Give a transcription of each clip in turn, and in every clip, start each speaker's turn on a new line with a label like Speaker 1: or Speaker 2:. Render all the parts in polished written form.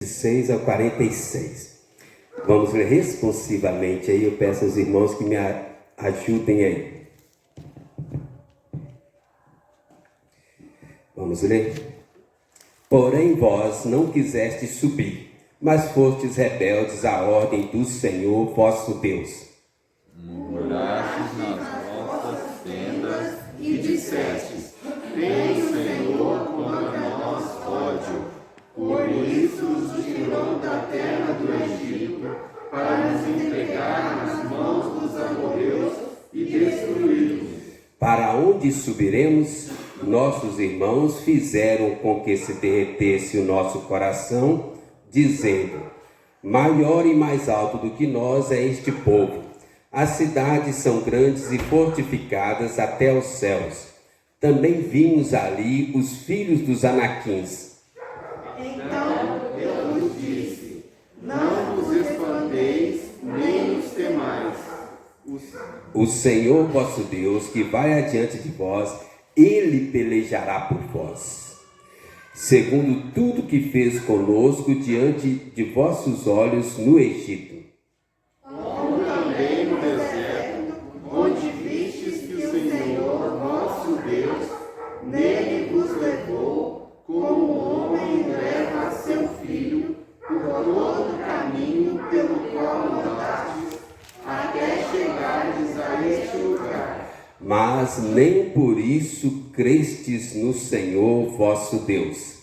Speaker 1: 6 ao 46. Vamos ler responsivamente aí. Eu peço aos irmãos que me ajudem aí. Vamos ler? Porém vós não quisestes subir, mas fostes rebeldes à ordem do Senhor vosso Deus.
Speaker 2: Murmurastes nas vossas tendas e dissestes: tem o Senhor contra nós ódio. Por isso nos tirou da terra do Egito, para nos entregar nas mãos dos amorreus e destruí-los.
Speaker 1: Para onde subiremos? Nossos irmãos fizeram com que se derretesse o nosso coração, dizendo: maior e mais alto do que nós é este povo. As cidades são grandes e fortificadas até os céus. Também vimos ali os filhos dos Anaquins.
Speaker 2: Então eu vos disse: não vos espanteis, nem os temais.
Speaker 1: O Senhor vosso Deus, que vai adiante de vós, Ele pelejará por vós. Segundo tudo que fez conosco diante de vossos olhos no Egito.
Speaker 2: Como também no deserto, onde vistes que o Senhor vosso Deus nele vos levou, como o homem leva seu filho, por todo o caminho pelo qual andastes, até chegares a este lugar.
Speaker 1: Mas nem por isso crestes no Senhor vosso Deus.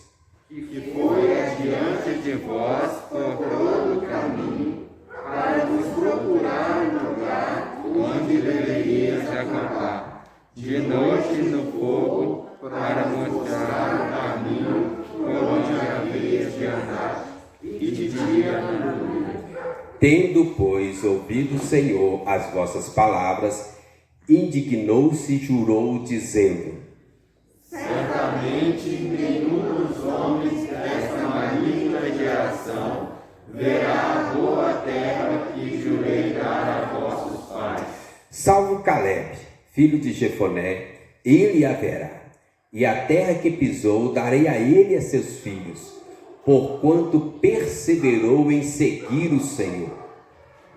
Speaker 2: Que foi adiante de vós por todo o caminho, para vos procurar um lugar onde deverias acampar, de noite no fogo, para mostrar o caminho por onde havias de andar, e de dia na nuvem.
Speaker 1: Tendo, pois, ouvido o Senhor as vossas palavras, indignou-se e jurou, dizendo:
Speaker 2: Certamente nenhum dos homens desta maligna geração verá a boa terra que jurei dar a vossos pais.
Speaker 1: salvo Caleb, filho de Jefoné, ele a verá. E a terra que pisou darei a ele e a seus filhos, porquanto perseverou em seguir o Senhor.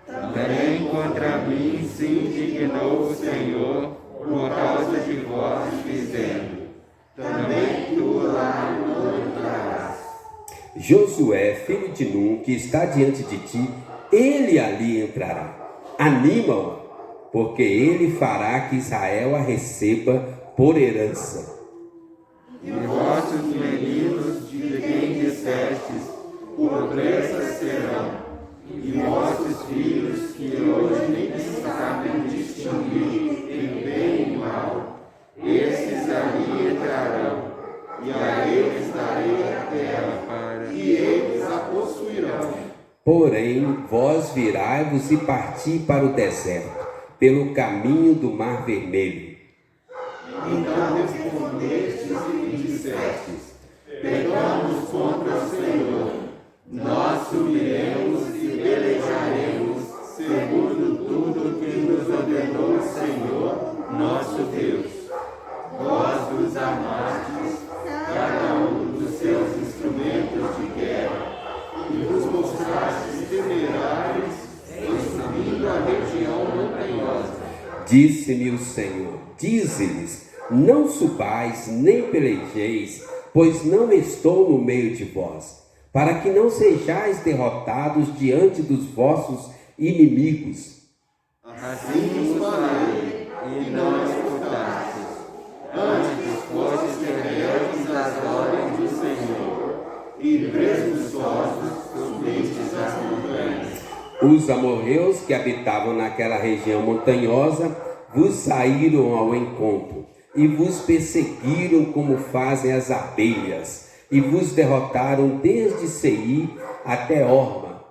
Speaker 2: Também contra mim se indignou o Senhor por causa de vós, dizendo: também tu lá não entrarás.
Speaker 1: Josué, filho de Num, que está diante de ti, ele ali entrará. Anima-o, porque ele fará que Israel a receba por herança.
Speaker 2: E vossos meninos, de quem dissestes, pobrezas serão, e vossos filhos, que hoje nem sabem distinguir em bem e mal, esses ali entrarão, e a eles darei a terra, e eles a possuirão.
Speaker 1: Porém, vós virai-vos e parti para o deserto, pelo caminho do Mar Vermelho.
Speaker 2: Então respondestes e dissestes: pecamos contra o Senhor, nós subiremos e pelejaremos, segundo tudo que nos ordenou o Senhor, nosso Deus. Vós vos amastes, cada um dos seus instrumentos de guerra, e vos mostrastes temerários, subindo a região montanhosa.
Speaker 1: Disse-me o Senhor: dize-lhes, não subais nem pelejeis, pois não estou no meio de vós, para que não sejais derrotados diante dos vossos inimigos.
Speaker 2: Assim vos falei, e não escutastes. Antes fostes rebeldes às ordens do Senhor, e presunçosos subistes as montanhas.
Speaker 1: Os amorreus que habitavam naquela região montanhosa vos saíram ao encontro, e vos perseguiram como fazem as abelhas, e vos derrotaram desde Seir até Horma.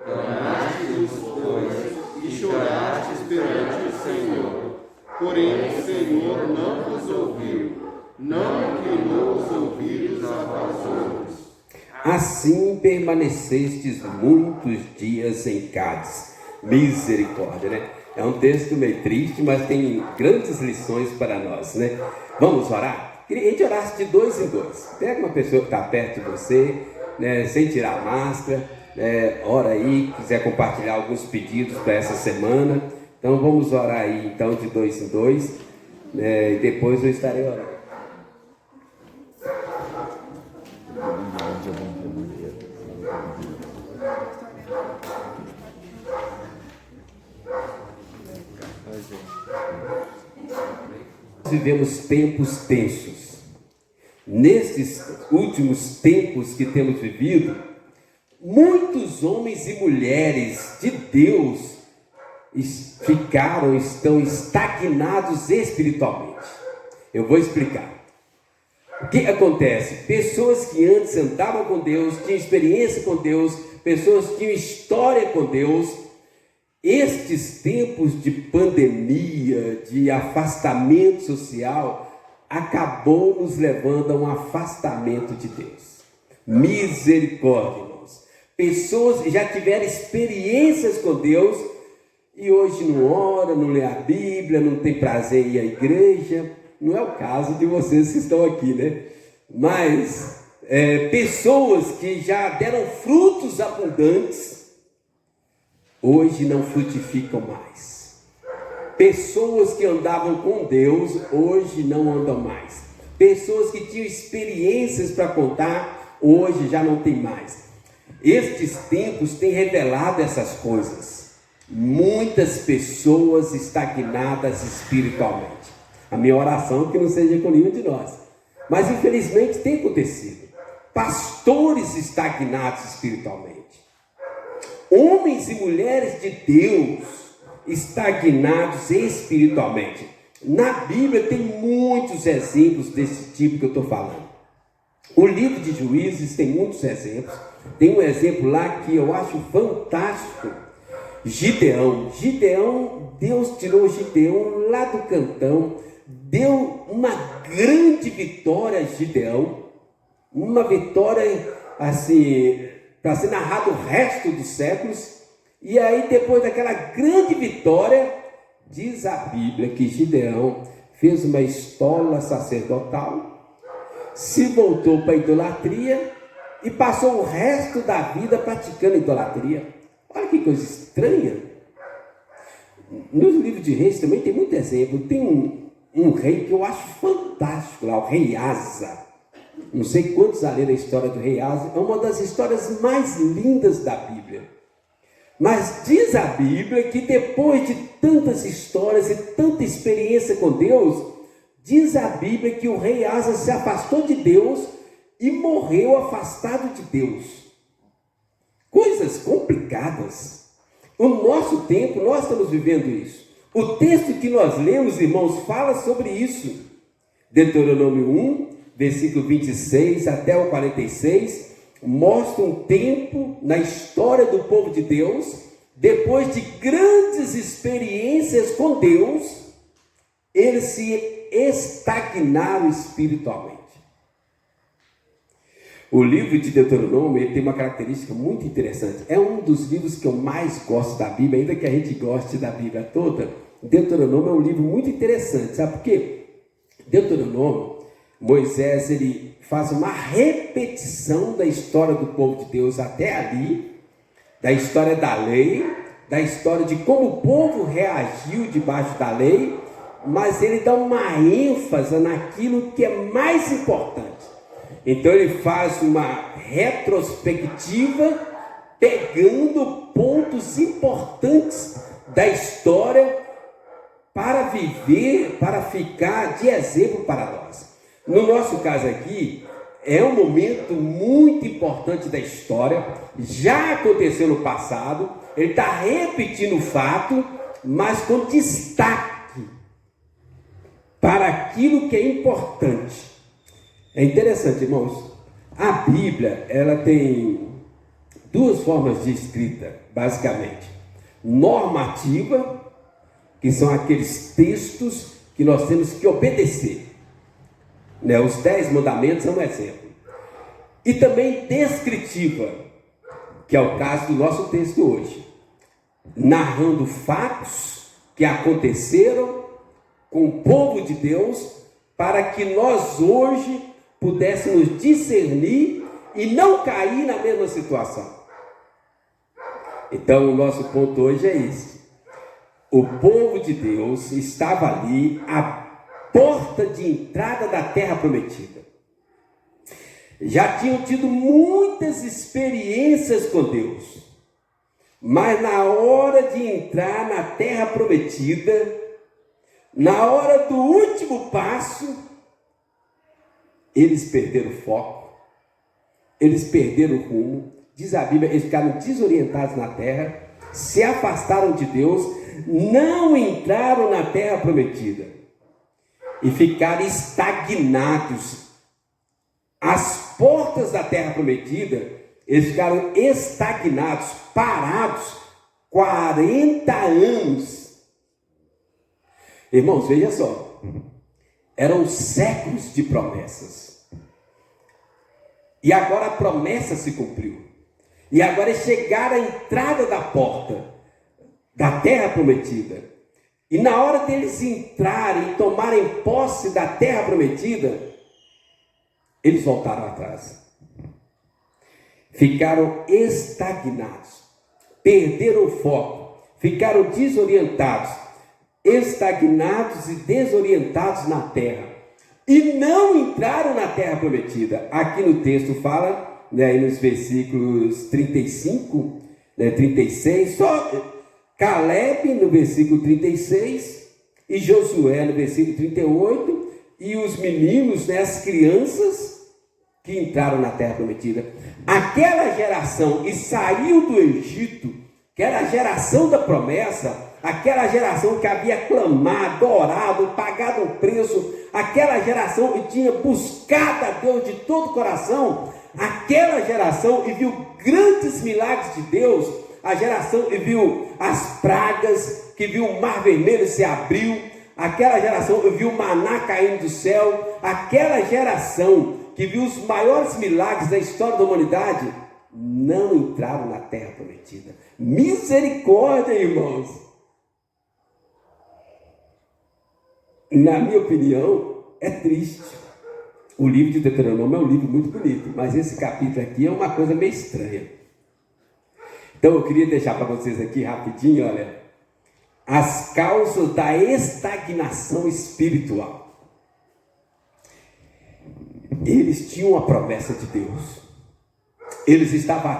Speaker 2: Clamastes, pois, e chorastes perante o Senhor. Porém o Senhor não vos ouviu, não inclinou os ouvidos a vós outros.
Speaker 1: Assim permanecestes muitos dias em Cádiz. Misericórdia, né? É um texto meio triste, mas tem grandes lições para nós, né? Vamos orar? Queria que a gente orasse de dois em dois. Pega uma pessoa que está perto de você, né, sem tirar a máscara. Ora aí, quiser compartilhar alguns pedidos para essa semana. Então vamos orar aí, então, de 2 em 2, e depois eu estarei orando. Vivemos tempos tensos. Nesses últimos tempos que temos vivido, muitos homens e mulheres de Deus estão estagnados espiritualmente. Eu vou explicar. O que acontece? Pessoas que antes andavam com Deus, tinham experiência com Deus, pessoas que tinham história com Deus, estes tempos de pandemia, de afastamento social, acabou nos levando a um afastamento de Deus. Misericórdia, irmãos. Pessoas já tiveram experiências com Deus e hoje não ora, não lê a Bíblia, não tem prazer em ir à igreja. Não é o caso de vocês que estão aqui, né? Mas pessoas que já deram frutos abundantes, hoje não frutificam mais. Pessoas que andavam com Deus, hoje não andam mais. Pessoas que tinham experiências para contar, hoje já não tem mais. Estes tempos têm revelado essas coisas. Muitas pessoas estagnadas espiritualmente. A minha oração é que não seja com nenhum de nós. Mas infelizmente tem acontecido. Pastores estagnados espiritualmente. Homens e mulheres de Deus estagnados espiritualmente. Na Bíblia tem muitos exemplos desse tipo que eu estou falando. O livro de Juízes tem muitos exemplos. Tem um exemplo lá que eu acho fantástico. Gideão, Deus tirou Gideão lá do cantão, deu uma grande vitória a Gideão, uma vitória assim, para ser narrado o resto dos séculos. E aí depois daquela grande vitória, diz a Bíblia que Gideão fez uma estola sacerdotal, se voltou para a idolatria e passou o resto da vida praticando idolatria. Olha que coisa estranha. Nos livros de reis também tem muito exemplo. Tem um rei que eu acho fantástico lá, o rei Asa. Não sei quantos já leram a história do rei Asa. É uma das histórias mais lindas da Bíblia. Mas diz a Bíblia que depois de tantas histórias e tanta experiência com Deus, diz a Bíblia que o rei Asa se afastou de Deus e morreu afastado de Deus. Coisas complicadas. O nosso tempo, nós estamos vivendo isso. O texto que nós lemos, irmãos, fala sobre isso. Deuteronômio 1, versículo 26 até o 46, mostra um tempo na história do povo de Deus, depois de grandes experiências com Deus, eles se estagnaram espiritualmente. O livro de Deuteronômio ele tem uma característica muito interessante. É um dos livros que eu mais gosto da Bíblia, ainda que a gente goste da Bíblia toda. Deuteronômio é um livro muito interessante. Sabe por quê? Deuteronômio, Moisés ele faz uma repetição da história do povo de Deus até ali, da história da lei, da história de como o povo reagiu debaixo da lei, mas ele dá uma ênfase naquilo que é mais importante. Então ele faz uma retrospectiva, pegando pontos importantes da história para viver, para ficar de exemplo para nós. No nosso caso aqui, é um momento muito importante da história, já aconteceu no passado, ele está repetindo o fato, mas com destaque para aquilo que é importante. É interessante, irmãos, a Bíblia, ela tem duas formas de escrita, basicamente. Normativa, que são aqueles textos que nós temos que obedecer. Os 10 mandamentos são um exemplo. E também descritiva, que é o caso do nosso texto hoje. Narrando fatos que aconteceram com o povo de Deus, para que nós hoje pudéssemos discernir e não cair na mesma situação. Então, o nosso ponto hoje é esse. O povo de Deus estava ali à porta de entrada da terra prometida. Já tinham tido muitas experiências com Deus, mas na hora de entrar na terra prometida, na hora do último passo, eles perderam o foco, eles perderam o rumo. Diz a Bíblia, eles ficaram desorientados na terra, se afastaram de Deus, não entraram na terra prometida e ficaram estagnados. As portas da terra prometida, eles ficaram estagnados, parados, 40 anos. Irmãos, veja só, eram séculos de promessas, e agora a promessa se cumpriu. E agora eles chegaram à entrada da porta da terra prometida. E na hora deles entrarem e tomarem posse da terra prometida, eles voltaram atrás. Ficaram estagnados, perderam o foco, ficaram desorientados, estagnados e desorientados na terra. E não entraram na terra prometida. Aqui no texto fala, nos versículos 35, 36, só Caleb no versículo 36 e Josué no versículo 38, e os meninos, as crianças que entraram na terra prometida. Aquela geração que saiu do Egito, que era a geração da promessa, aquela geração que havia clamado, orado, pagado um preço, aquela geração que tinha buscado a Deus de todo o coração, aquela geração que viu grandes milagres de Deus, a geração que viu as pragas, que viu o mar vermelho se abriu, aquela geração que viu o maná caindo do céu, aquela geração que viu os maiores milagres da história da humanidade, não entraram na terra prometida. Misericórdia, irmãos! Na minha opinião, é triste. O livro de Deuteronômio é um livro muito bonito, mas esse capítulo aqui é uma coisa meio estranha. Então eu queria deixar para vocês aqui rapidinho, olha, as causas da estagnação espiritual. Eles tinham a promessa de Deus, eles estavam a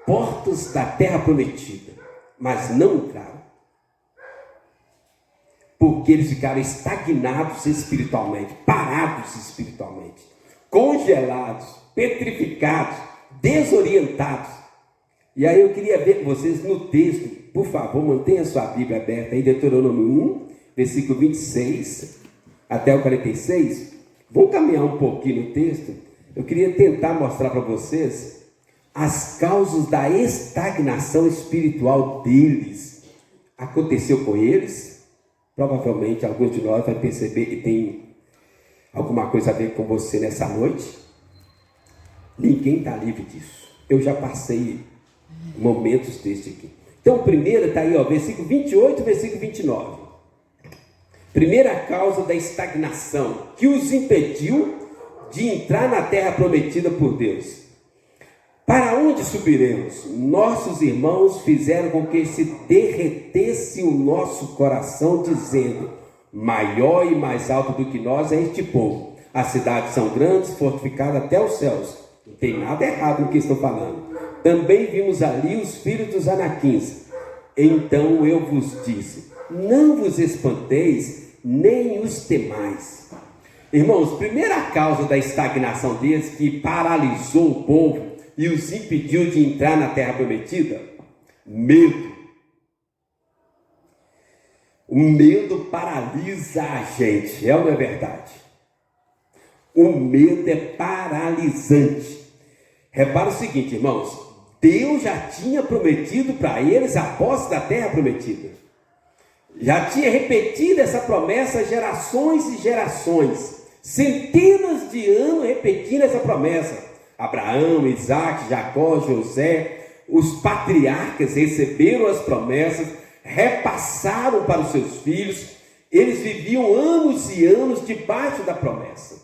Speaker 1: portas da terra prometida, mas não entraram, porque eles ficaram estagnados espiritualmente, parados espiritualmente, congelados, petrificados, desorientados. E aí eu queria ver com vocês no texto, por favor, mantenha a sua Bíblia aberta aí, Deuteronômio 1, versículo 26 até o 46. Vamos caminhar um pouquinho no texto. Eu queria tentar mostrar para vocês as causas da estagnação espiritual deles. Aconteceu com eles. Provavelmente alguns de nós vai perceber que tem alguma coisa a ver com você nessa noite. Ninguém está livre disso. Eu já passei momentos desse aqui. Então, o primeiro está aí, versículo 28, versículo 29. Primeira causa da estagnação que os impediu de entrar na terra prometida por Deus. Para onde subiremos? Nossos irmãos fizeram com que se derretesse o nosso coração, dizendo: maior e mais alto do que nós é este povo. As cidades são grandes, fortificadas até os céus. Não tem nada errado no que estou falando. Também vimos ali os filhos dos anaquins. Então eu vos disse: não vos espanteis, nem os temais. Irmãos, primeira causa da estagnação deles, que paralisou o povo e os impediu de entrar na terra prometida: medo. O medo paralisa a gente, é ou não é verdade? O medo é paralisante. Repara o seguinte, irmãos: Deus já tinha prometido para eles a posse da terra prometida. Já tinha repetido essa promessa gerações e gerações, centenas de anos repetindo essa promessa. Abraão, Isaac, Jacó, José, os patriarcas receberam as promessas, repassaram para os seus filhos. Eles viviam anos e anos debaixo da promessa.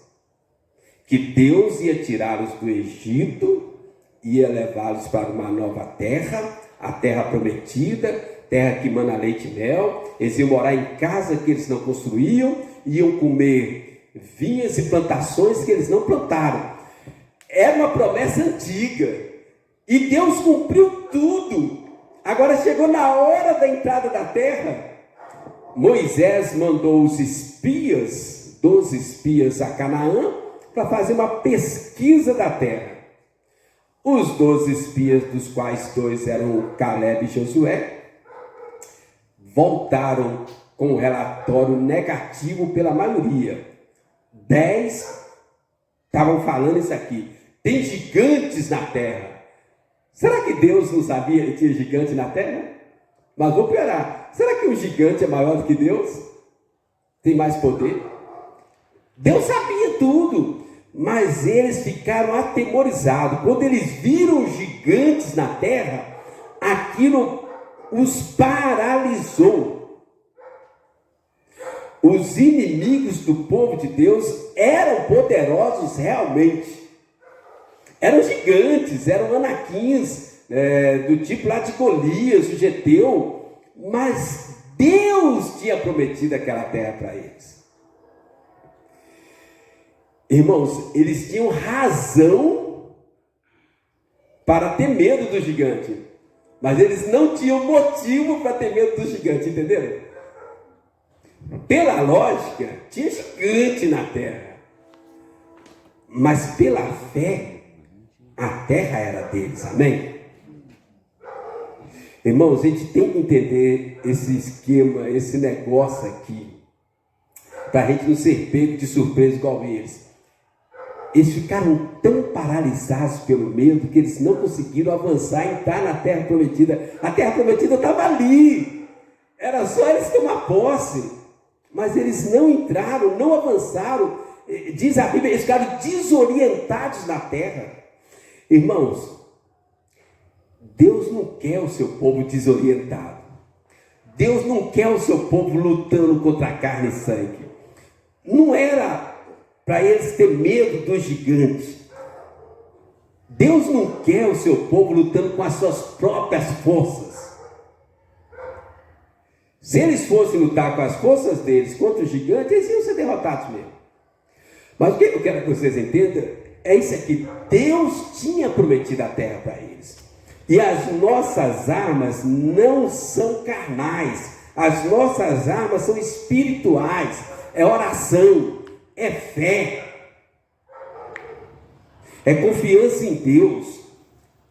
Speaker 1: que Deus ia tirá-los do Egito, ia levá-los para uma nova terra, a terra prometida, terra que mana leite e mel. Eles iam morar em casa que eles não construíam, iam comer vinhas e plantações que eles não plantaram. Era uma promessa antiga, e Deus cumpriu tudo. Agora chegou na hora da entrada da terra. Moisés mandou os espias, 12 espias a Canaã, para fazer uma pesquisa da terra. Os 12 espias, dos quais 2 eram Caleb e Josué, voltaram com um relatório negativo pela maioria. 10 estavam falando isso aqui: tem gigantes na terra. Será que Deus não sabia que tinha gigante na terra? Mas vou piorar. Será que um gigante é maior do que Deus? Tem mais poder? Deus sabia tudo, mas eles ficaram atemorizados. Quando eles viram gigantes na terra, aquilo os paralisou. Os inimigos do povo de Deus eram poderosos realmente. Eram gigantes, eram anaquins, do tipo lá de Golias, o Geteu, mas Deus tinha prometido aquela terra para eles. Irmãos, eles tinham razão para ter medo do gigante, mas eles não tinham motivo para ter medo do gigante, entenderam? Pela lógica, tinha gigante na terra, mas pela fé, a terra era deles, amém? Irmãos, a gente tem que entender esse esquema, esse negócio aqui, para a gente não ser pego de surpresa igual eles. Eles ficaram tão paralisados pelo medo que eles não conseguiram avançar e entrar na terra prometida. A terra prometida estava ali, era só eles tomar posse, mas eles não entraram, não avançaram. Diz a Bíblia, eles ficaram desorientados na terra. Irmãos, Deus não quer o seu povo desorientado. Deus não quer o seu povo lutando contra carne e sangue. Não era para eles ter medo dos gigantes. Deus não quer o seu povo lutando com as suas próprias forças. Se eles fossem lutar com as forças deles contra os gigantes, eles iam ser derrotados mesmo. Mas o que eu quero que vocês entendam é isso aqui: Deus tinha prometido a terra para eles. E as nossas armas não são carnais. As nossas armas são espirituais. É oração, é fé, é confiança em Deus.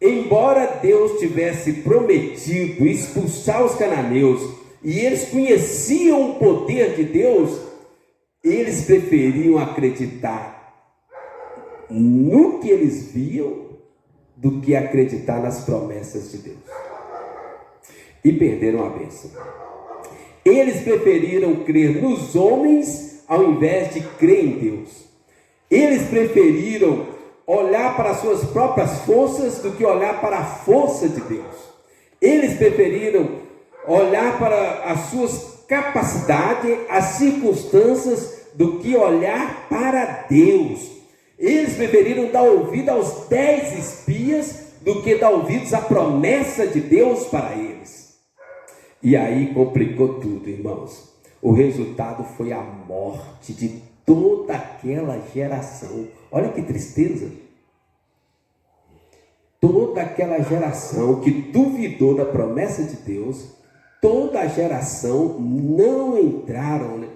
Speaker 1: Embora Deus tivesse prometido expulsar os cananeus, e eles conheciam o poder de Deus, eles preferiam acreditar no que eles viam do que acreditar nas promessas de Deus. E perderam a bênção. Eles preferiram crer nos homens ao invés de crer em Deus. Eles preferiram olhar para as suas próprias forças do que olhar para a força de Deus. Eles preferiram olhar para as suas capacidades, as circunstâncias, do que olhar para Deus. Eles preferiram dar ouvido aos 10 espias do que dar ouvidos à promessa de Deus para eles. E aí complicou tudo, irmãos. O resultado foi a morte de toda aquela geração. Olha que tristeza. Toda aquela geração que duvidou da promessa de Deus, toda a geração não entraram,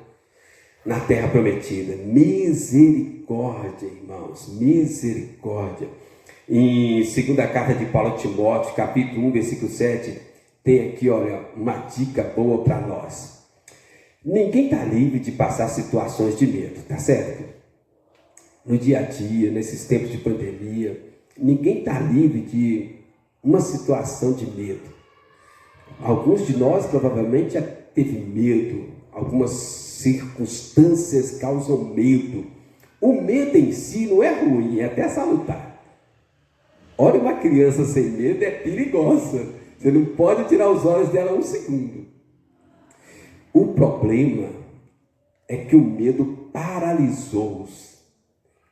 Speaker 1: na terra prometida. Misericórdia, irmãos, misericórdia. Em 2ª carta de Paulo a Timóteo, capítulo 1, versículo 7, tem aqui, olha, uma dica boa para nós. Ninguém está livre de passar situações de medo, tá certo? No dia a dia, nesses tempos de pandemia, ninguém está livre de uma situação de medo. Alguns de nós provavelmente já teve medo, algumas circunstâncias causam medo. O medo em si não é ruim, é até salutar. Olha, uma criança sem medo é perigosa. Você não pode tirar os olhos dela um segundo. O problema é que o medo paralisou-os.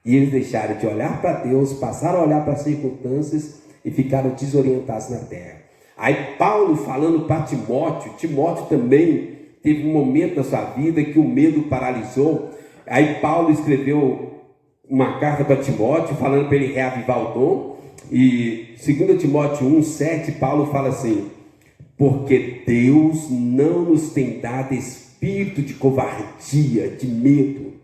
Speaker 1: E eles deixaram de olhar para Deus, passaram a olhar para as circunstâncias e ficaram desorientados na terra. Aí Paulo falando para Timóteo, Timóteo também teve um momento na sua vida que o medo paralisou. Aí Paulo escreveu uma carta para Timóteo, falando para ele reavivar o dom. E 2 Timóteo 1,7, Paulo fala assim: porque Deus não nos tem dado espírito de covardia, de medo,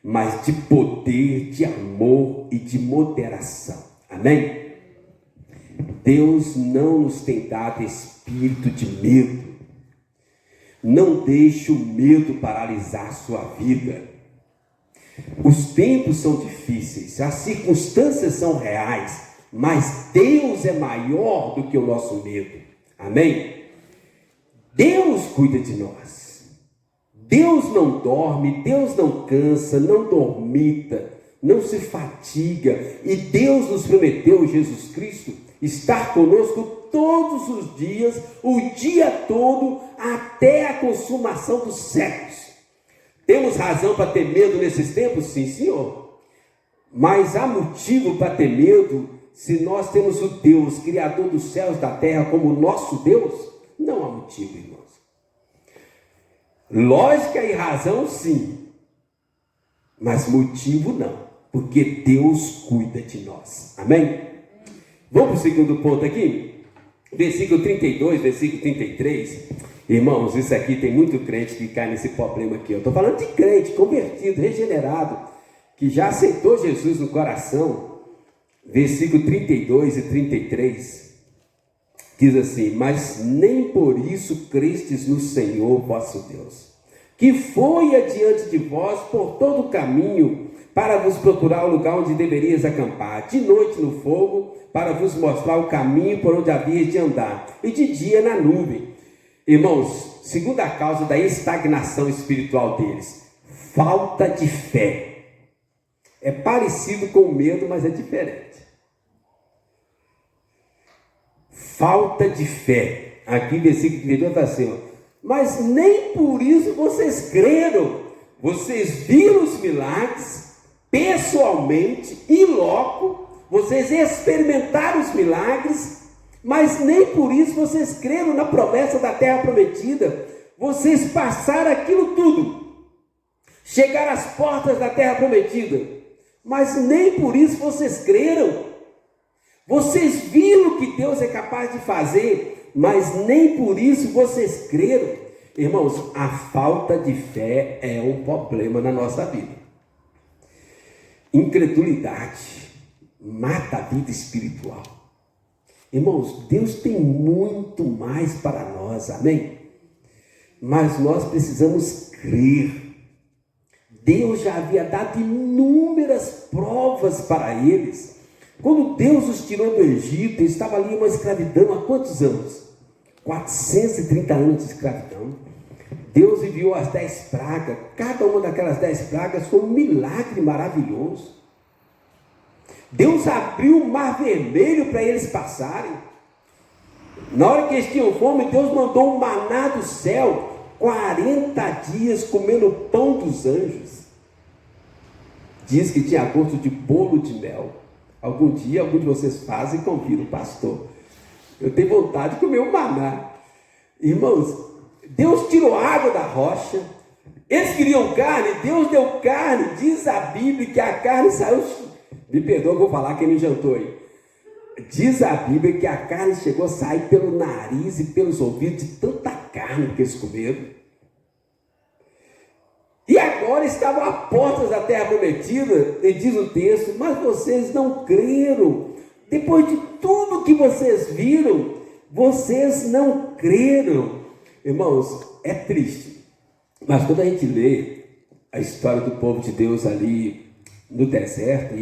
Speaker 1: mas de poder, de amor e de moderação. Amém? Deus não nos tem dado espírito de medo. Não deixe o medo paralisar a sua vida. Os tempos são difíceis, as circunstâncias são reais, mas Deus é maior do que o nosso medo. Amém? Deus cuida de nós. Deus não dorme, Deus não cansa, não dormita, não se fatiga. E Deus nos prometeu, Jesus Cristo, estar conosco todos os dias, o dia todo, até a consumação dos séculos. Temos razão para ter medo nesses tempos? Sim, Senhor. Mas há motivo para ter medo se nós temos o Deus, Criador dos céus e da terra, como nosso Deus? Não há motivo, irmãos. Lógica e razão, sim. Mas motivo, não. Porque Deus cuida de nós. Amém? Vamos para o segundo ponto aqui? Versículo 32, versículo 33. Irmãos, isso aqui tem muito crente que cai nesse problema aqui. Eu estou falando de crente, convertido, regenerado, que já aceitou Jesus no coração. Versículo 32 e 33. Diz assim: mas nem por isso crestes no Senhor vosso Deus, que foi adiante de vós por todo o caminho, para vos procurar o lugar onde deverias acampar, de noite no fogo, para vos mostrar o caminho por onde havias de andar, e de dia na nuvem. Irmãos, segunda causa da estagnação espiritual deles: falta de fé. É parecido com o medo, mas é diferente. Falta de fé. Aqui versículo 32 está assim: mas nem por isso vocês creram. Vocês viram os milagres pessoalmente, in loco. Vocês experimentaram os milagres, mas nem por isso vocês creram na promessa da terra prometida. Vocês passaram aquilo tudo, chegaram às portas da terra prometida, mas nem por isso vocês creram. Vocês viram o que Deus é capaz de fazer, mas nem por isso vocês creram. Irmãos, a falta de fé é um problema na nossa vida. Incredulidade mata a vida espiritual. Irmãos, Deus tem muito mais para nós, amém? Mas nós precisamos crer. Deus já havia dado inúmeras provas para eles. Quando Deus os tirou do Egito, eles estavam ali em uma escravidão há quantos anos? 430 anos de escravidão. Deus enviou as 10 pragas. Cada uma daquelas 10 pragas foi um milagre maravilhoso. Deus abriu o mar vermelho para eles passarem. Na hora que eles tinham fome, Deus mandou um maná do céu. 40 dias comendo o pão dos anjos. Diz que tinha gosto de bolo de mel. Algum dia, algum de vocês fazem e convidam o pastor. Eu tenho vontade de comer um maná. Irmãos, Deus tirou água da rocha. Eles queriam carne, Deus deu carne. Diz a Bíblia que a carne saiu. Me perdoa, eu vou falar quem não jantou aí. Diz a Bíblia que a carne chegou a sair pelo nariz e pelos ouvidos de tanta carne que eles comeram. E agora estavam à portas da terra prometida, e diz o texto, mas vocês não creram. Depois de tudo que vocês viram, vocês não creram. Irmãos, é triste, mas quando a gente lê a história do povo de Deus ali no deserto,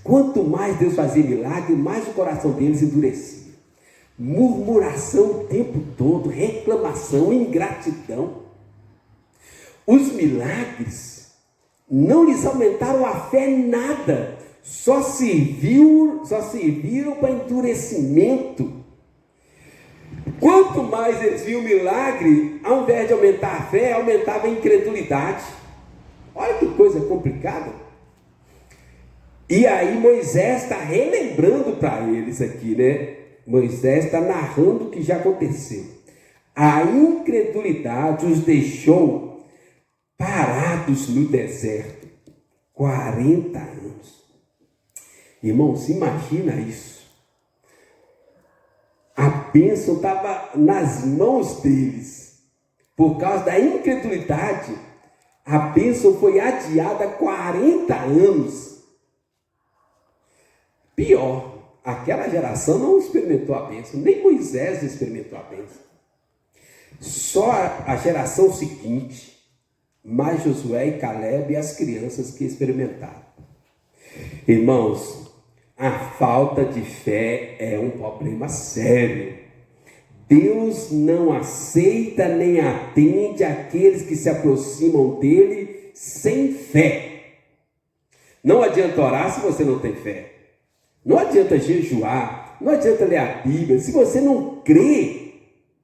Speaker 1: quanto mais Deus fazia milagre, mais o coração deles endurecia. Murmuração o tempo todo, reclamação, ingratidão. Os milagres não lhes aumentaram a fé em nada, só serviram para endurecimento. Quanto mais eles viam milagre, ao invés de aumentar a fé, aumentava a incredulidade. Olha que coisa complicada. E aí Moisés está relembrando para eles aqui, né? Moisés está narrando o que já aconteceu. A incredulidade os deixou parados no deserto 40 anos. Irmãos, imagina isso. A bênção estava nas mãos deles. Por causa da incredulidade, a bênção foi adiada 40 anos. Pior, aquela geração não experimentou a bênção, nem Moisés experimentou a bênção. Só a geração seguinte, mais Josué e Caleb e as crianças que experimentaram. Irmãos, a falta de fé é um problema sério. Deus não aceita nem atende aqueles que se aproximam dele sem fé. Não adianta orar se você não tem fé. Não adianta jejuar, não adianta ler a Bíblia. Se você não crê,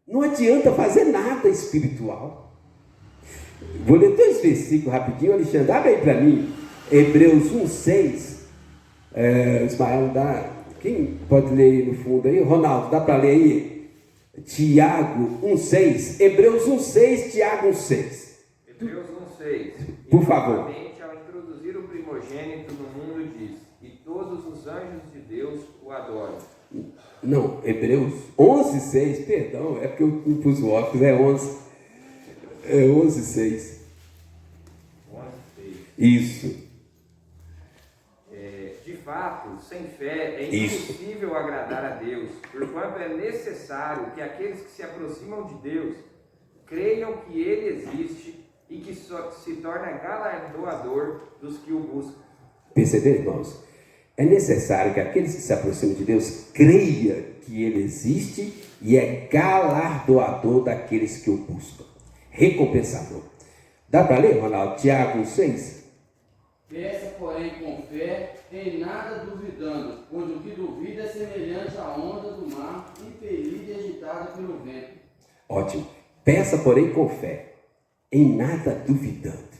Speaker 1: não adianta fazer nada espiritual. Vou ler 2 versículos rapidinho, Alexandre, abre aí para mim. Hebreus 1:6. Ismael, quem pode ler aí no fundo aí? Ronaldo, dá para ler aí? Tiago 1:6. Hebreus 1:6, Tiago 1:6.
Speaker 3: Hebreus 1:6.
Speaker 1: Por favor.
Speaker 3: Ao introduzir o primogênito no mundo, diz: e todos os anjos de Deus o adoram.
Speaker 1: Não, Hebreus 11:6, perdão, é porque eu pus o óculos, é 11. É 11:6.
Speaker 3: 11:6.
Speaker 1: Isso.
Speaker 3: De fato, sem fé é impossível agradar a Deus, porquanto é necessário que aqueles que se aproximam de Deus creiam que Ele existe e que se torna galardoador dos que o buscam.
Speaker 1: Perceberam, irmãos? É necessário que aqueles que se aproximam de Deus creiam que Ele existe e é galardoador daqueles que o buscam. Recompensador. Dá para ler, Ronaldo? Tiago 6.
Speaker 4: Peça, porém, com fé, em nada duvidando, pois o que duvida é semelhante à onda do mar, impelida e agitada pelo vento.
Speaker 1: Ótimo. Peça, porém, com fé, em nada duvidando.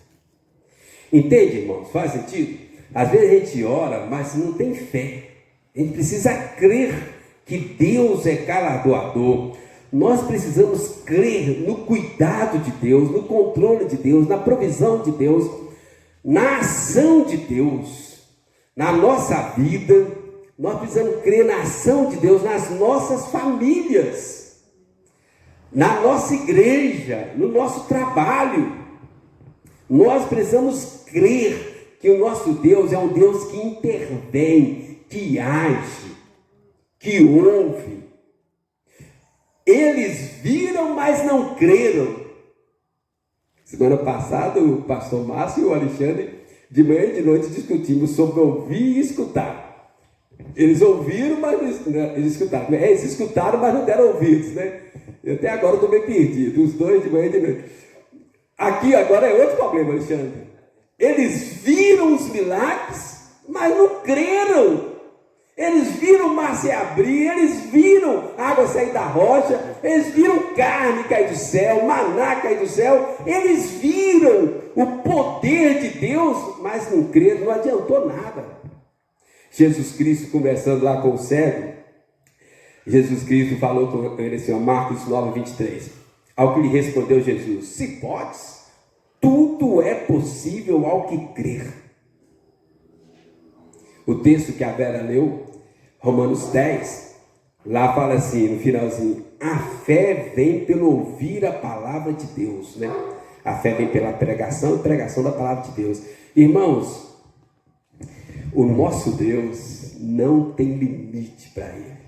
Speaker 1: Entende, irmãos? Faz sentido? Às vezes a gente ora, mas não tem fé. A gente precisa crer que Deus é galardoador. Nós precisamos crer no cuidado de Deus, no controle de Deus, na provisão de Deus, na ação de Deus, na nossa vida. Nós precisamos crer na ação de Deus, nas nossas famílias, na nossa igreja, no nosso trabalho. Nós precisamos crer que o nosso Deus é um Deus que intervém, que age, que ouve. Eles viram, mas não creram. Semana passada, o pastor Márcio e o Alexandre, de manhã e de noite, discutimos sobre ouvir e escutar. Eles ouviram, mas eles escutaram. Eles escutaram, mas não deram ouvidos, né? Eu até agora estou meio perdido, os dois de manhã e de noite. Aqui agora é outro problema, Alexandre. Eles viram os milagres, mas não creram. Eles viram o mar se abrir, eles viram água sair da rocha, eles viram carne cair do céu, maná cair do céu, eles viram o poder de Deus, mas não creram, não adiantou nada. Jesus Cristo conversando lá com o cego, Jesus Cristo falou com ele assim, Marcos 9:23, ao que lhe respondeu Jesus: se podes, tudo é possível ao que crer. O texto que a Vera leu, Romanos 10, lá fala assim, no finalzinho, a fé vem pelo ouvir a palavra de Deus, né? A fé vem pela pregação e pregação da palavra de Deus. Irmãos, o nosso Deus não tem limite para Ele,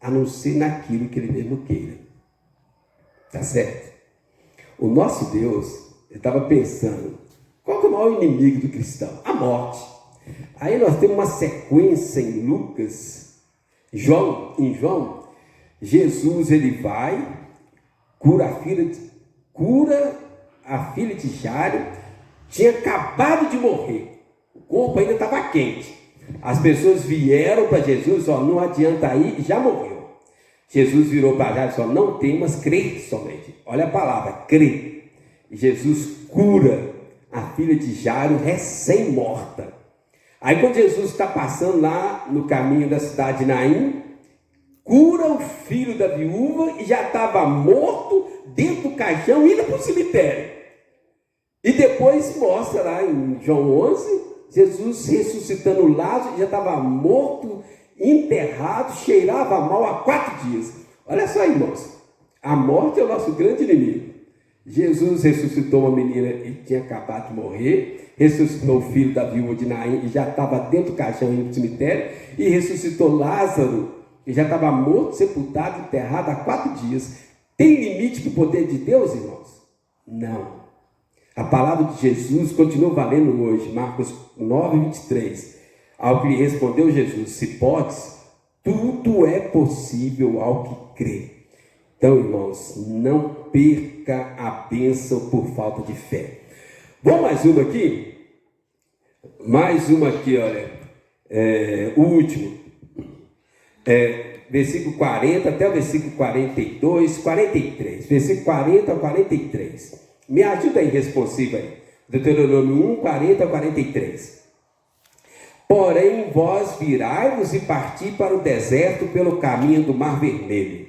Speaker 1: a não ser naquilo que Ele mesmo queira. Tá certo? O nosso Deus, eu estava pensando, qual que é o maior inimigo do cristão? A morte. Aí nós temos uma sequência em Lucas, em João, Jesus ele vai, cura a filha de Jairo, tinha acabado de morrer, o corpo ainda estava quente. As pessoas vieram para Jesus, não adianta ir, já morreu. Jesus virou para Jairo e falou, não temas, crer somente. Olha a palavra, crer. Jesus cura a filha de Jairo recém-morta. Aí quando Jesus está passando lá no caminho da cidade de Naim, cura o filho da viúva e já estava morto dentro do caixão, indo para o cemitério. E depois mostra lá em João 11, Jesus ressuscitando Lázaro, já estava morto, enterrado, cheirava mal há 4 dias. Olha só, irmãos, a morte é o nosso grande inimigo. Jesus ressuscitou uma menina que tinha acabado de morrer, ressuscitou o filho da viúva de Naim, que já estava dentro do caixão indo para o cemitério, e ressuscitou Lázaro, que já estava morto, sepultado, enterrado há 4 dias. Tem limite para o poder de Deus, irmãos? Não. A palavra de Jesus continua valendo hoje, Marcos 9, 23. Ao que lhe respondeu Jesus: se podes, tudo é possível ao que crê. Então, irmãos, não perca a bênção por falta de fé. Vamos mais uma aqui? Mais uma aqui, olha. O último. Versículo 40 até o versículo 42, 43. Versículo 40 a 43. Me ajuda aí, responsiva aí. Deuteronômio 1, 40 a 43. Porém, vós virai-vos e parti para o deserto pelo caminho do Mar Vermelho.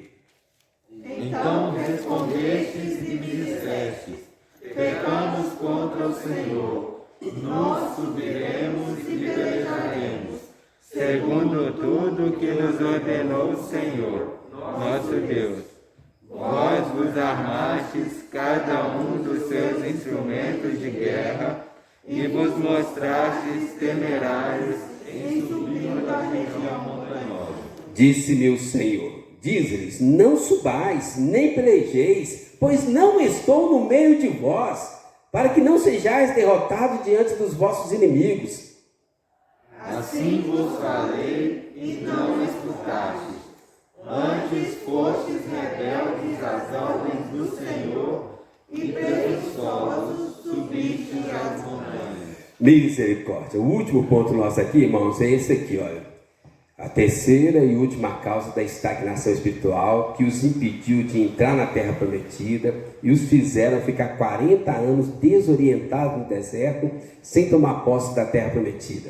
Speaker 2: Então respondestes e me dissestes: pecamos contra o Senhor, nós subiremos e pelejaremos, segundo tudo que nos ordenou o Senhor, nosso Deus. Vós vos armastes cada um dos seus instrumentos de guerra e vos mostrastes temerários em subir da região montanhosa.
Speaker 1: Disse-me o Senhor: diz-lhes, não subais, nem pelejeis, pois não estou no meio de vós, para que não sejais derrotados diante dos vossos inimigos.
Speaker 2: Assim vos falei e não escutastes. Antes fostes rebeldes às ordens do Senhor e preguiçosos subistes às montanhas.
Speaker 1: Misericórdia. O último ponto nosso aqui, irmãos, é esse aqui, olha. A terceira e última causa da estagnação espiritual que os impediu de entrar na terra prometida e os fizeram ficar 40 anos desorientados no deserto sem tomar posse da terra prometida.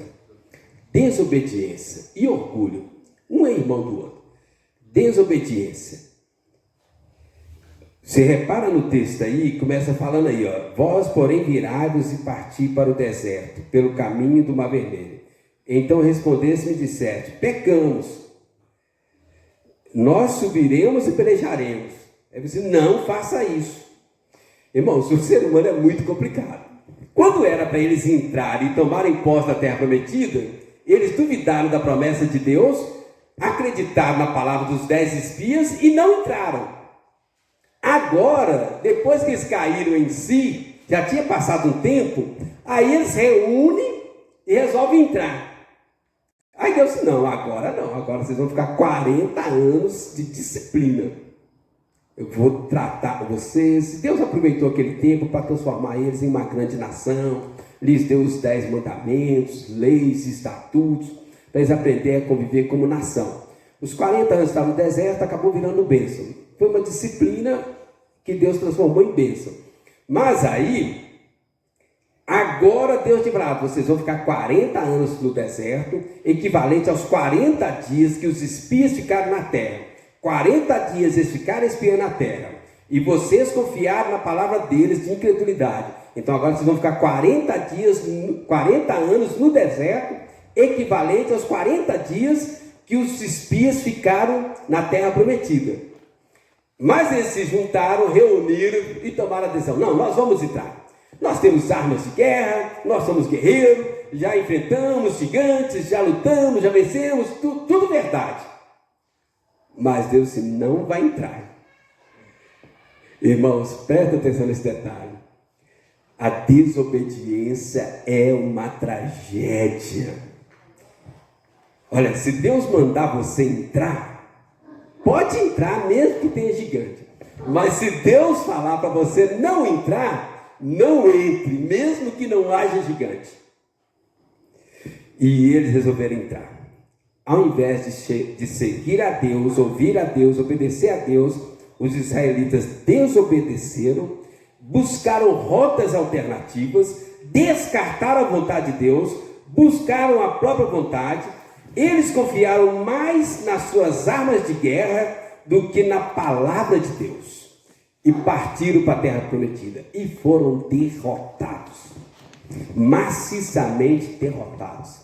Speaker 1: Desobediência e orgulho. Um é irmão do outro. Desobediência. Você repara no texto aí, começa falando aí, ó. Vós, porém, virai-vos e parti para o deserto, pelo caminho do Mar Vermelho. Então respondeste e me disseste: pecamos, nós subiremos e pelejaremos. Aí você: não faça isso. Irmãos, o ser humano é muito complicado. Quando era para eles entrarem e tomarem posse da terra prometida, eles duvidaram da promessa de Deus, acreditaram na palavra dos 10 espias e não entraram. Agora, depois que eles caíram em si, já tinha passado um tempo, aí eles reúnem e resolvem entrar. Aí Deus disse: não, agora vocês vão ficar 40 anos de disciplina. Eu vou tratar vocês. Deus aproveitou aquele tempo para transformar eles em uma grande nação, lhes deu os 10 mandamentos, leis, estatutos, para eles aprenderem a conviver como nação. Os 40 anos estavam no deserto, acabou virando bênção. Foi uma disciplina que Deus transformou em bênção. Mas aí, agora Deus te falou: vocês vão ficar 40 anos no deserto, equivalente aos 40 dias que os espias ficaram na terra. 40 dias eles ficaram espiando na terra. E vocês confiaram na palavra deles de incredulidade. Então agora vocês vão ficar 40 anos no deserto, equivalente aos 40 dias que os espias ficaram na terra prometida. Mas eles se juntaram, reuniram e tomaram a decisão: não, nós vamos entrar. Nós temos armas de guerra, nós somos guerreiros, já enfrentamos gigantes, já lutamos, já vencemos, tudo verdade. Mas Deus disse: não vai entrar. Irmãos, prestem atenção nesse detalhe. A desobediência é uma tragédia. Olha, se Deus mandar você entrar, pode entrar mesmo que tenha gigante. Mas se Deus falar para você não entrar, não entre, mesmo que não haja gigante. E eles resolveram entrar. Ao invés de seguir a Deus, ouvir a Deus, obedecer a Deus, os israelitas desobedeceram, buscaram rotas alternativas, descartaram a vontade de Deus, buscaram a própria vontade, eles confiaram mais nas suas armas de guerra do que na palavra de Deus, e partiram para a terra prometida, e foram derrotados, maciçamente derrotados.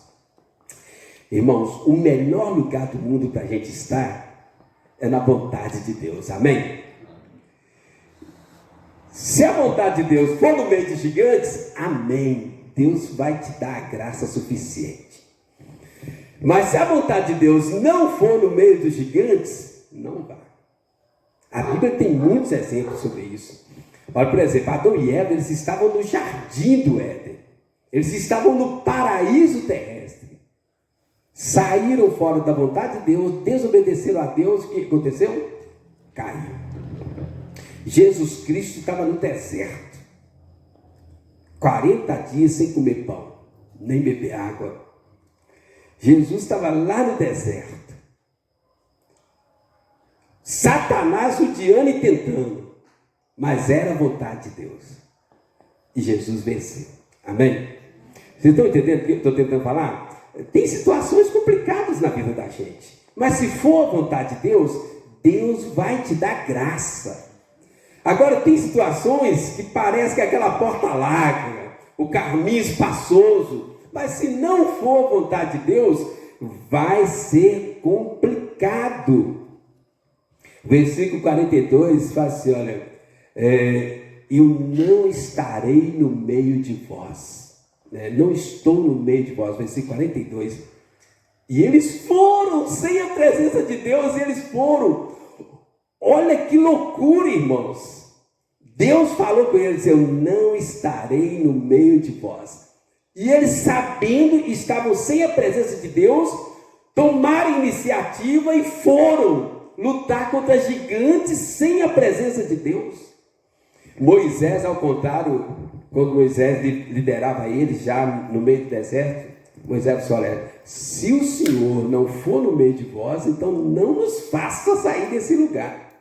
Speaker 1: Irmãos, o melhor lugar do mundo para a gente estar é na vontade de Deus, amém? Se a vontade de Deus for no meio de gigantes, amém, Deus vai te dar a graça suficiente. Mas se a vontade de Deus não for no meio dos gigantes, não vai. A Bíblia tem muitos exemplos sobre isso. Olha, por exemplo, Adão e Eva, eles estavam no jardim do Éden. Eles estavam no paraíso terrestre. Saíram fora da vontade de Deus, desobedeceram a Deus. O que aconteceu? Caiu. Jesus Cristo estava no deserto. 40 dias sem comer pão, nem beber água. Jesus estava lá no deserto. Satanás odiando e tentando, mas era a vontade de Deus. E Jesus venceu. Amém? Vocês estão entendendo o que eu estou tentando falar? Tem situações complicadas na vida da gente, mas se for a vontade de Deus, Deus vai te dar graça. Agora tem situações que parece que é aquela porta larga, o caminho espaçoso, mas se não for a vontade de Deus, vai ser complicado. Versículo 42 fala assim, olha, eu não estarei no meio de vós, não estou no meio de vós, versículo 42, e eles foram, sem a presença de Deus, eles foram, olha que loucura, irmãos, Deus falou com eles, eu não estarei no meio de vós, e eles sabendo, estavam sem a presença de Deus, tomaram iniciativa e foram lutar contra gigantes sem a presença de Deus. Moisés, ao contrário, quando Moisés liderava eles já no meio do deserto, Moisés disse, olha, se o Senhor não for no meio de vós, então não nos faça sair desse lugar.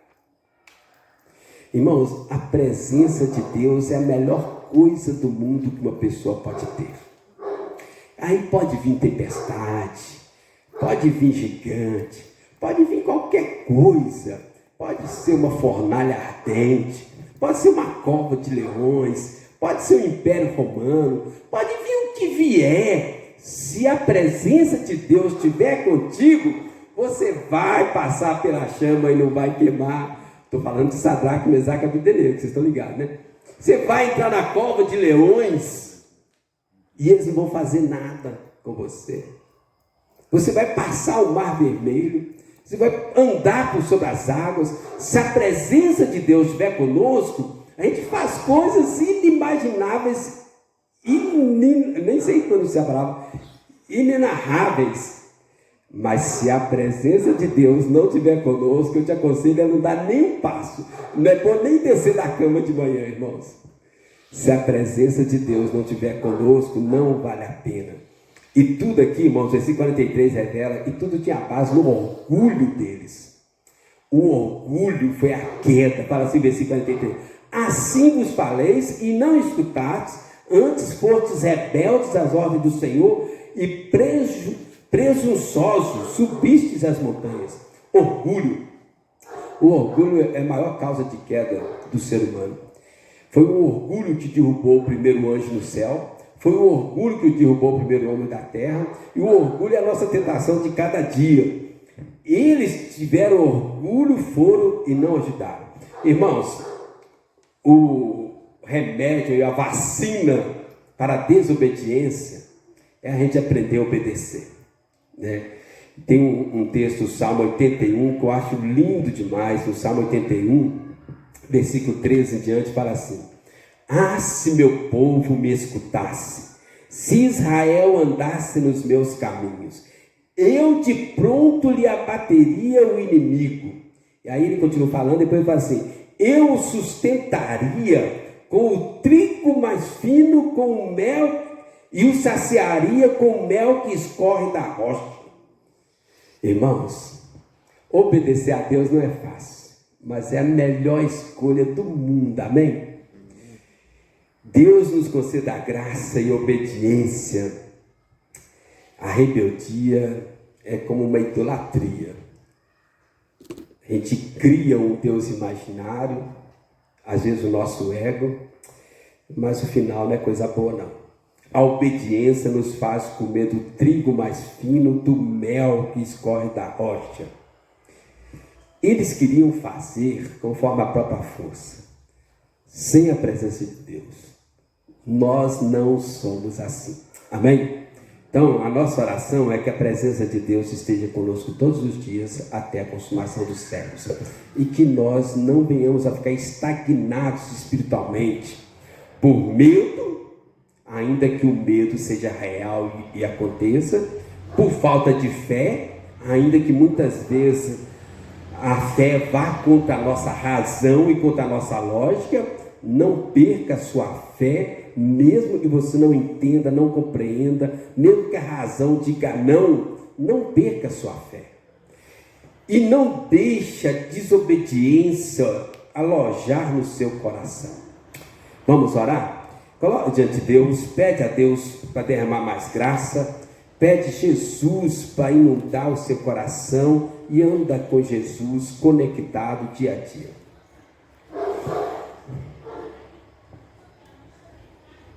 Speaker 1: Irmãos, a presença de Deus é a melhor coisa do mundo que uma pessoa pode ter. Aí pode vir tempestade, pode vir gigante, pode vir qualquer coisa, pode ser uma fornalha ardente, pode ser uma cova de leões, pode ser o Império Romano, pode vir o que vier. Se a presença de Deus estiver contigo, você vai passar pela chama e não vai queimar. Estou falando de Sadraque, Mesaque e Abdenego, vocês estão ligados, né? Você vai entrar na cova de leões e eles não vão fazer nada com você. Você vai passar o mar vermelho, você vai andar por sobre as águas. Se a presença de Deus estiver conosco, a gente faz coisas inimagináveis, nem sei pronunciar a palavra, inenarráveis. Mas se a presença de Deus não estiver conosco, eu te aconselho a não dar nem um passo. Não é bom nem descer da cama de manhã, irmãos. Se a presença de Deus não estiver conosco, não vale a pena. E tudo aqui, irmãos, versículo 43 revela, e tudo tinha base no orgulho deles. O orgulho foi a queda. Fala assim, versículo 43. Assim vos faleis e não escutastes, antes fostes rebeldes às ordens do Senhor e presunçosos, subistes as montanhas. Orgulho. O orgulho é a maior causa de queda do ser humano. Foi o orgulho que derrubou o primeiro anjo no céu. Foi o orgulho que derrubou o primeiro homem da terra. E o orgulho é a nossa tentação de cada dia. Eles tiveram orgulho, foram e não ajudaram. Irmãos, o remédio e a vacina para a desobediência é a gente aprender a obedecer, né? Tem um texto, o Salmo 81, que eu acho lindo demais. No Salmo 81, versículo 13 em diante, fala assim: ah, se meu povo me escutasse, se Israel andasse nos meus caminhos, eu de pronto lhe abateria o inimigo. E aí ele continua falando, depois ele fala assim: eu o sustentaria com o trigo mais fino, com o mel, e o saciaria com o mel que escorre da rocha. Irmãos, obedecer a Deus não é fácil, mas é a melhor escolha do mundo, amém? Deus nos conceda a graça e obediência A rebeldia é como uma idolatria. A gente cria um Deus imaginário, às vezes o nosso ego, mas o final não é coisa boa, não. A obediência nos faz comer do trigo mais fino, do mel que escorre da rocha. Eles queriam fazer conforme a própria força, sem a presença de Deus. Nós não somos assim. Amém? Então, a nossa oração é que a presença de Deus esteja conosco todos os dias até a consumação dos séculos. E que nós não venhamos a ficar estagnados espiritualmente por medo, ainda que o medo seja real e aconteça, por falta de fé, ainda que muitas vezes a fé vá contra a nossa razão e contra a nossa lógica. Não perca a sua fé, mesmo que você não entenda, não compreenda, mesmo que a razão diga não, não perca a sua fé. E não deixe a desobediência alojar no seu coração. Vamos orar? Coloque diante de Deus, pede a Deus para derramar mais graça, pede Jesus para inundar o seu coração e anda com Jesus conectado dia a dia.